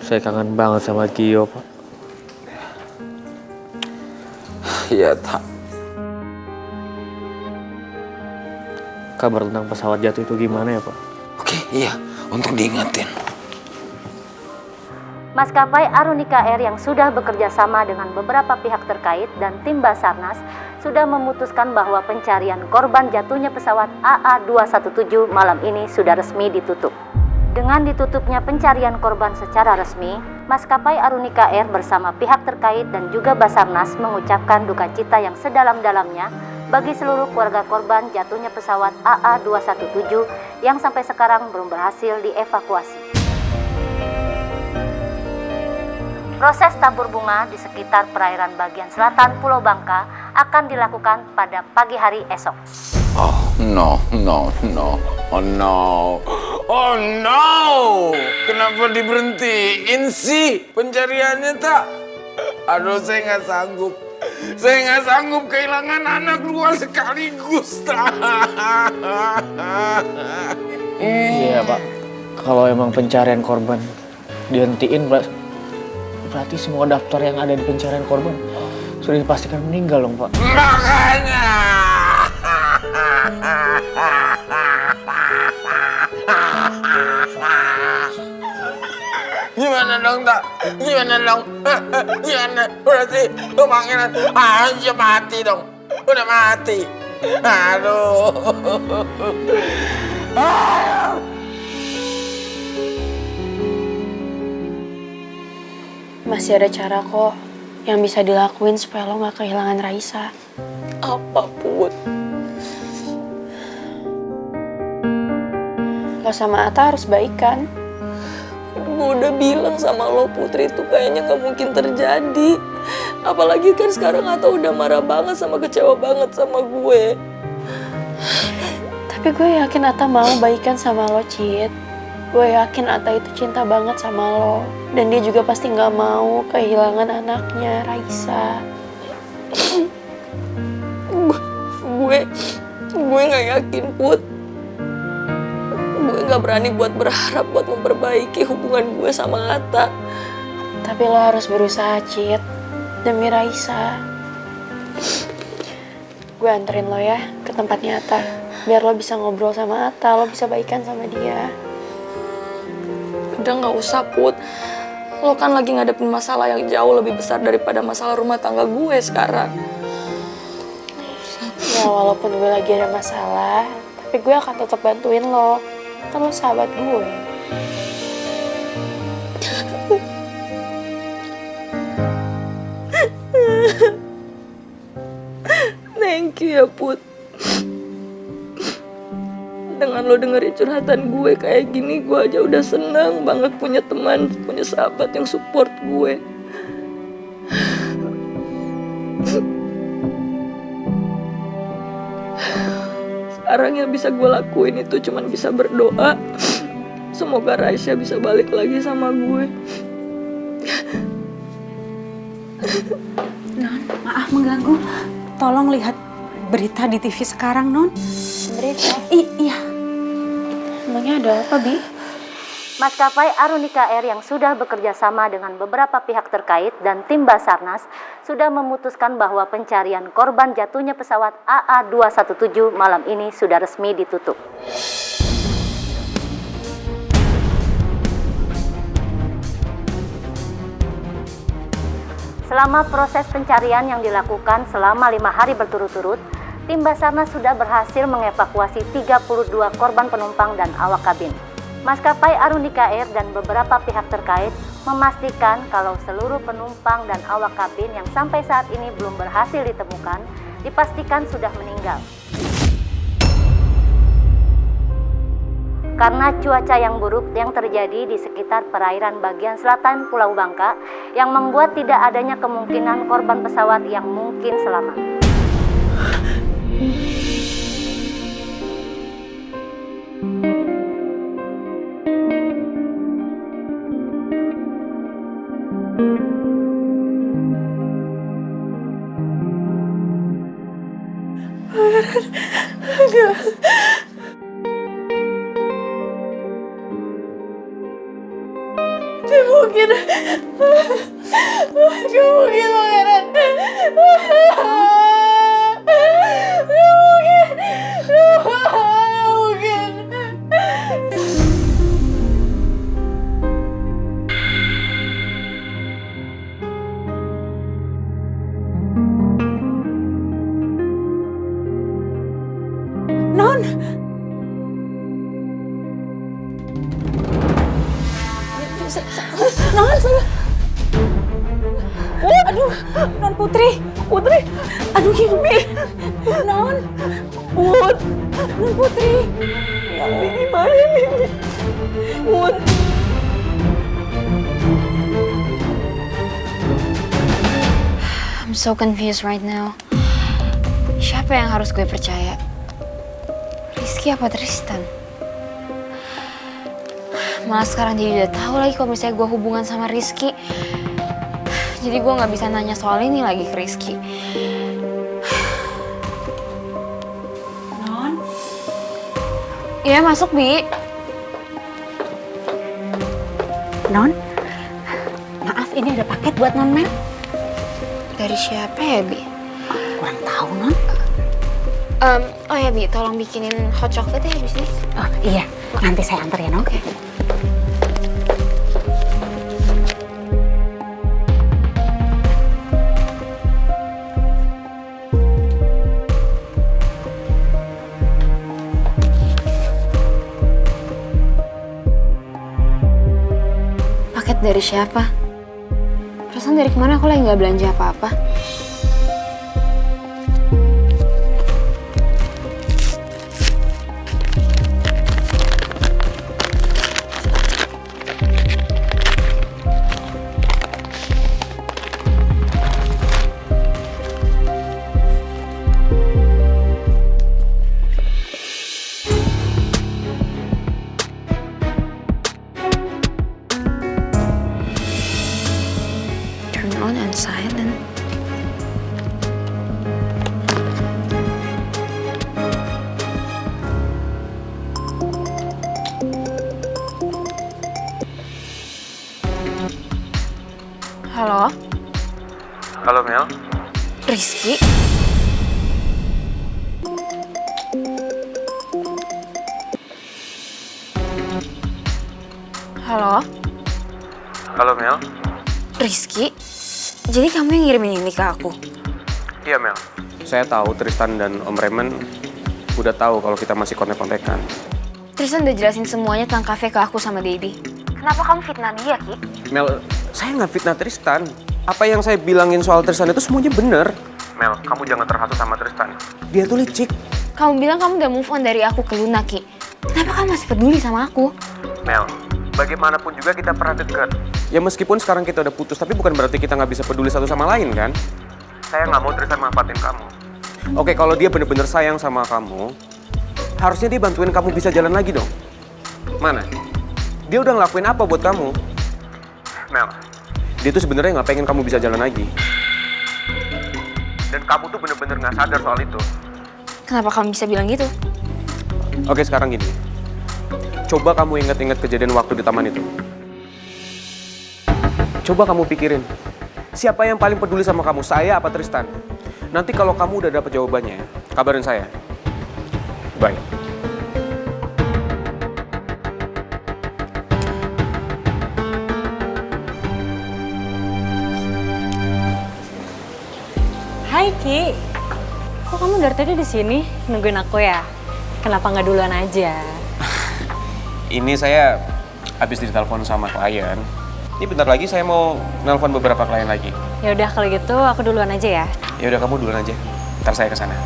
Saya kangen banget sama Gio, Pak. Iya, tak. Kabar tentang pesawat jatuh itu gimana ya, Pak? Oke, iya. Untuk diingetin. Maskapai Arunika Air yang sudah bekerja sama dengan beberapa pihak terkait dan tim Basarnas sudah memutuskan bahwa pencarian korban jatuhnya pesawat AA217 malam ini sudah resmi ditutup. Dengan ditutupnya pencarian korban secara resmi, Maskapai Arunika Air bersama pihak terkait dan juga Basarnas mengucapkan duka cita yang sedalam-dalamnya bagi seluruh keluarga korban jatuhnya pesawat AA217 yang sampai sekarang belum berhasil dievakuasi. Proses tabur bunga di sekitar perairan bagian selatan Pulau Bangka akan dilakukan pada pagi hari esok. Oh, no. Oh, no. Oh, no. Kenapa diberhentiin sih pencariannya, tak? Aduh, saya nggak sanggup. Saya nggak sanggup kehilangan anak dua sekaligus, tak? Iya, Pak. Kalau emang pencarian korban dihentiin, berarti semua daftar yang ada di pencarian korban sudah dipastikan meninggal dong, Pak. Makanya. Gimana dong, tak? Gimana dong? Gimana? Berarti lu pangeran aja mati dong. Udah mati. Aduh. Masih ada cara kok yang bisa dilakuin supaya lo gak kehilangan Raisa. Apa, Put? Lo sama Atta harus baikan. Gue udah bilang sama lo, Putri, itu kayaknya gak mungkin terjadi. Apalagi kan sekarang Atta udah marah banget sama kecewa banget sama gue. Tapi gue yakin Atta mau baikan sama lo, Cid. Gue yakin Atta itu cinta banget sama lo. Dan dia juga pasti gak mau kehilangan anaknya, Raisa. Gue gak yakin, Put. Gue gak berani buat berharap buat memperbaiki hubungan gue sama Atta. Tapi lo harus berusaha, Cid. Demi Raisa. Gue anterin lo ya ke tempatnya Atta. Biar lo bisa ngobrol sama Atta, lo bisa baikan sama dia. Udah gak usah, Put. Lo kan lagi ngadepin masalah yang jauh lebih besar daripada masalah rumah tangga gue sekarang. Ya walaupun gue lagi ada masalah, tapi gue akan tetap bantuin lo. Kan lo sahabat gue. Thank you ya, Put. Dengan lo dengerin curhatan gue kayak gini, gue aja udah seneng banget punya teman, punya sahabat yang support gue. Sekarang yang bisa gue lakuin itu cuman bisa berdoa. Semoga Raisa bisa balik lagi sama gue. Non, maaf mengganggu. Tolong lihat berita di TV sekarang, Non. Berita? Iya. Emangnya ada apa, Bi? Maskapai Arunika Air yang sudah bekerja sama dengan beberapa pihak terkait dan tim Basarnas sudah memutuskan bahwa pencarian korban jatuhnya pesawat AA217 malam ini sudah resmi ditutup. Selama proses pencarian yang dilakukan selama 5 hari berturut-turut, tim Basarnas sudah berhasil mengevakuasi 32 korban penumpang dan awak kabin. Maskapai Arunika Air dan beberapa pihak terkait memastikan kalau seluruh penumpang dan awak kabin yang sampai saat ini belum berhasil ditemukan dipastikan sudah meninggal. Karena cuaca yang buruk yang terjadi di sekitar perairan bagian selatan Pulau Bangka yang membuat tidak adanya kemungkinan korban pesawat yang mungkin selamat. mungkin pangeran. Mungkin. Non. Non, salah. Aduh, Non Putri. Aduh, gimana? Non. Non Putri. Ya Allah, gimana ini? I'm so confused right now. Siapa yang harus gue percaya? Rizky apa Tristan? Malah sekarang dia udah tahu lagi kalau misalnya gue hubungan sama Rizky. Jadi gue nggak bisa nanya soal ini lagi ke Rizky. Non. Iya masuk, Bi. Non. Maaf, ini ada paket buat Non Mel. Dari siapa ya, Bi? Kurang tahu, Non. Oh ya, Bi, tolong bikinin hot chocolate ya habis ini. Oh iya, nanti saya antar ya, Non. Oke. Paket dari siapa? Perasaan dari kemana aku lagi nggak belanja apa-apa. Turn on and silent. Halo, Halo Mel. Rizky? Halo, Halo Mel. Rizky? Jadi kamu yang ngirimin ini ke aku? Iya Mel, saya tahu Tristan dan Om Raymond udah tahu kalau kita masih kontek-kontekan. Tristan udah jelasin semuanya tentang kafe ke aku sama Dedi. Kenapa kamu fitnah dia, Ki? Mel, saya nggak fitnah Tristan. Apa yang saya bilangin soal Tristan itu semuanya bener. Mel, kamu jangan terhasut sama Tristan. Dia tuh licik. Kamu bilang kamu udah move on dari aku ke Luna, Ki. Kenapa kamu masih peduli sama aku? Mel, bagaimanapun juga kita pernah deket. Ya meskipun sekarang kita udah putus, tapi bukan berarti kita nggak bisa peduli satu sama lain kan? Saya nggak mau Tristan manfaatin kamu. Oke, kalau dia bener-bener sayang sama kamu, harusnya dia bantuin kamu bisa jalan lagi dong. Mana? Dia udah ngelakuin apa buat kamu? Mel, dia tuh sebenarnya nggak pengen kamu bisa jalan lagi. Dan kamu tuh bener-bener nggak sadar soal itu. Kenapa kamu bisa bilang gitu? Oke, sekarang gini. Coba kamu inget-inget kejadian waktu di taman itu. Coba kamu pikirin, siapa yang paling peduli sama kamu, saya apa Tristan? Nanti kalau kamu udah dapet jawabannya, kabarin saya. Bye. Hai Ki. Kok kamu dari tadi di sini nungguin aku ya? Kenapa nggak duluan aja? Ini saya habis ditelepon sama klien. Ini bentar lagi saya mau nelpon beberapa klien lagi. Ya udah kalau gitu aku duluan aja ya. Ya udah kamu duluan aja. Ntar saya ke sana.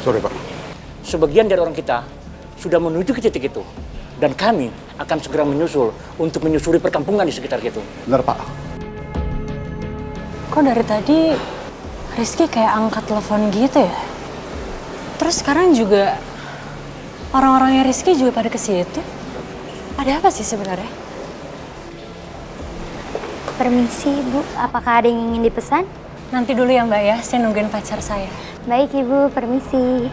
Sorry Pak. Sebagian dari orang kita sudah menuju ke titik itu. Dan kami akan segera menyusul untuk menyusuri perkampungan di sekitar itu. Benar, Pak. Kok dari tadi Rizky kayak angkat telepon gitu ya? Terus sekarang juga orang-orangnya Rizky juga pada ke situ. Ada apa sih sebenarnya? Permisi, Ibu. Apakah ada yang ingin dipesan? Nanti dulu ya Mbak ya, saya nungguin pacar saya. Baik, Ibu. Permisi.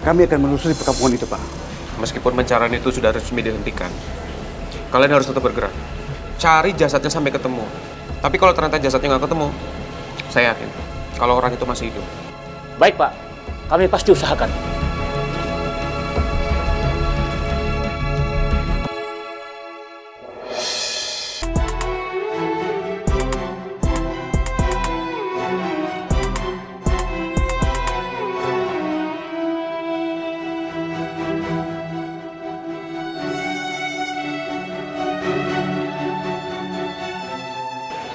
Kami akan menelusuri perkampungan itu, Pak. Meskipun pencarian itu sudah resmi dihentikan, kalian harus tetap bergerak. Cari jasadnya sampai ketemu. Tapi kalau ternyata jasadnya nggak ketemu, saya yakin kalau orang itu masih hidup. Baik, Pak. Kami pasti usahakan.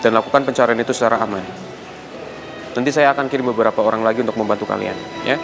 Dan lakukan pencarian itu secara aman. Nanti saya akan kirim beberapa orang lagi untuk membantu kalian, ya.